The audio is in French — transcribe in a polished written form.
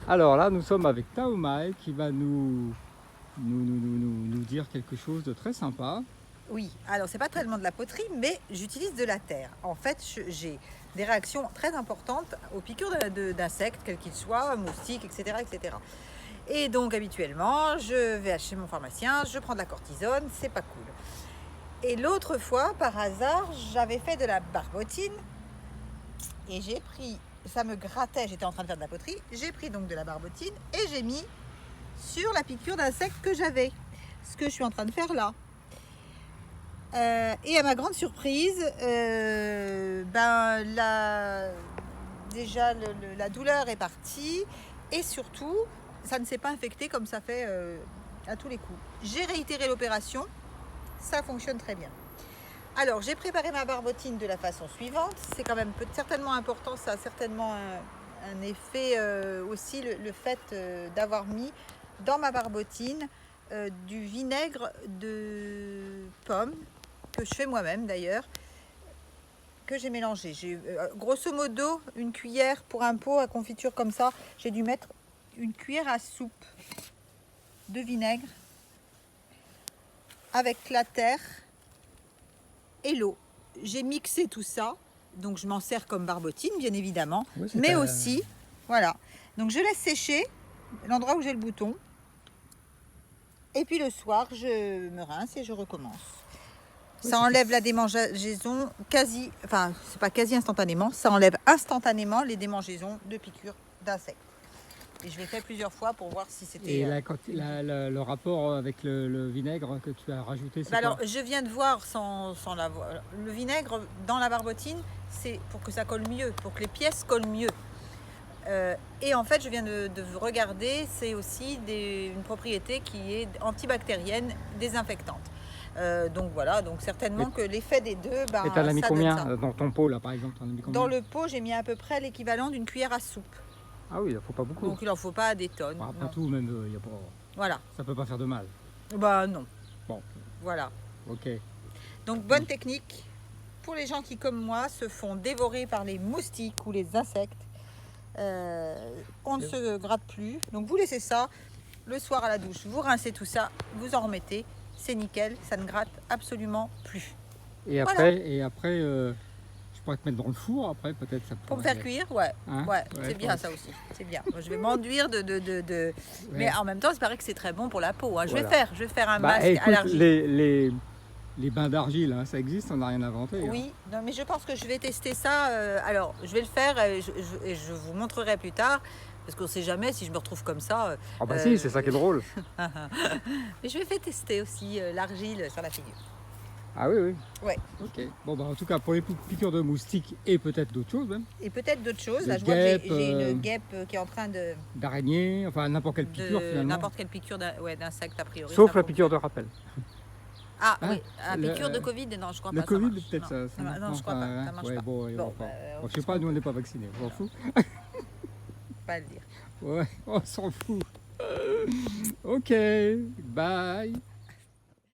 Alors là, nous sommes avec Taomae qui va nous dire quelque chose de très sympa. Oui, alors c'est pas tellement de la poterie, mais j'utilise de la terre. En fait, j'ai des réactions très importantes aux piqûres d'insectes, quels qu'ils soient, moustiques, etc., etc. Et donc habituellement, je vais chez mon pharmacien, je prends de la cortisone, c'est pas cool. Et l'autre fois, par hasard, j'avais fait de la barbotine et j'ai pris, ça me grattait, j'étais en train de faire de la poterie, j'ai pris donc de la barbotine et j'ai mis sur la piqûre d'insecte que j'avais, ce que je suis en train de faire là. Et à ma grande surprise, déjà la douleur est partie et surtout ça ne s'est pas infecté comme ça fait à tous les coups. J'ai réitéré l'opération, ça fonctionne très bien. Alors j'ai préparé ma barbotine de la façon suivante, c'est quand même certainement important, ça a certainement un effet aussi le fait d'avoir mis dans ma barbotine du vinaigre de pomme que je fais moi-même d'ailleurs, que j'ai mélangé. J'ai grosso modo une cuillère pour un pot à confiture comme ça, j'ai dû mettre une cuillère à soupe de vinaigre avec la terre et l'eau. J'ai mixé tout ça, donc je m'en sers comme barbotine bien évidemment, Oui, mais aussi, voilà. Donc je laisse sécher l'endroit où j'ai le bouton, et puis le soir je me rince et je recommence. Ça enlève la démangeaison quasi, enfin c'est pas quasi instantanément, ça enlève instantanément les démangeaisons de piqûres d'insectes. Et je l'ai fait plusieurs fois pour voir si c'était... Et le rapport avec le vinaigre que tu as rajouté, c'est alors, quoi? je viens de voir sans la voir. Le vinaigre dans la barbotine, c'est pour que ça colle mieux, pour que les pièces collent mieux. Et en fait, je viens de regarder, c'est aussi une propriété qui est antibactérienne, désinfectante. Donc voilà, donc certainement que l'effet des deux, Et tu en as mis ça combien donne ça. dans ton pot là par exemple? T'en as mis combien? Dans le pot, j'ai mis à peu près l'équivalent d'une cuillère à soupe. Ah oui, il faut pas beaucoup. Donc il en faut pas des tonnes. Bon, après Non. tout, même y a pas, Voilà. ça peut pas faire de mal. Bah non. Bon, Voilà. ok. Donc bonne technique pour les gens qui, comme moi, se font dévorer par les moustiques ou les insectes. On ne se gratte plus. Donc vous laissez ça le soir à la douche. Vous rincez tout ça, vous en remettez. C'est nickel, ça ne gratte absolument plus. Et après, je pourrais te mettre dans le four après, peut-être ça pourrait... Pour me faire cuire, ouais. Hein? Ouais, c'est bien ça aussi. C'est bien. Moi, je vais m'enduire de... Mais en même temps, il paraît que c'est très bon pour la peau. Hein. Je vais faire un masque écoute, allergique. les bains d'argile, hein, ça existe, on n'a rien inventé. Oui, non, mais je pense que je vais tester ça. Alors, je vais le faire et je vous montrerai plus tard. Parce qu'on ne sait jamais si je me retrouve comme ça. Ah bah si, c'est ça qui est drôle. Mais je vais faire tester aussi l'argile sur la figure. Ah oui, oui. Ouais. Ok. Bon, bah en tout cas, pour les piqûres de moustiques et peut-être d'autres choses même. Et peut-être d'autres choses. Là, je vois que j'ai une guêpe qui est en train de... D'araignée, enfin n'importe quelle piqûre finalement. N'importe quelle piqûre d'insecte a priori. Sauf la piqûre de rappel. Ah oui, la piqûre de Covid, non, je crois pas. Le Covid, peut-être ça marche. Non, je crois pas, ça marche pas. Bon, je sais pas, nous on n'est pas vaccinés, on s'en fout. Pas le dire. Ouais, on s'en fout. Ok, bye.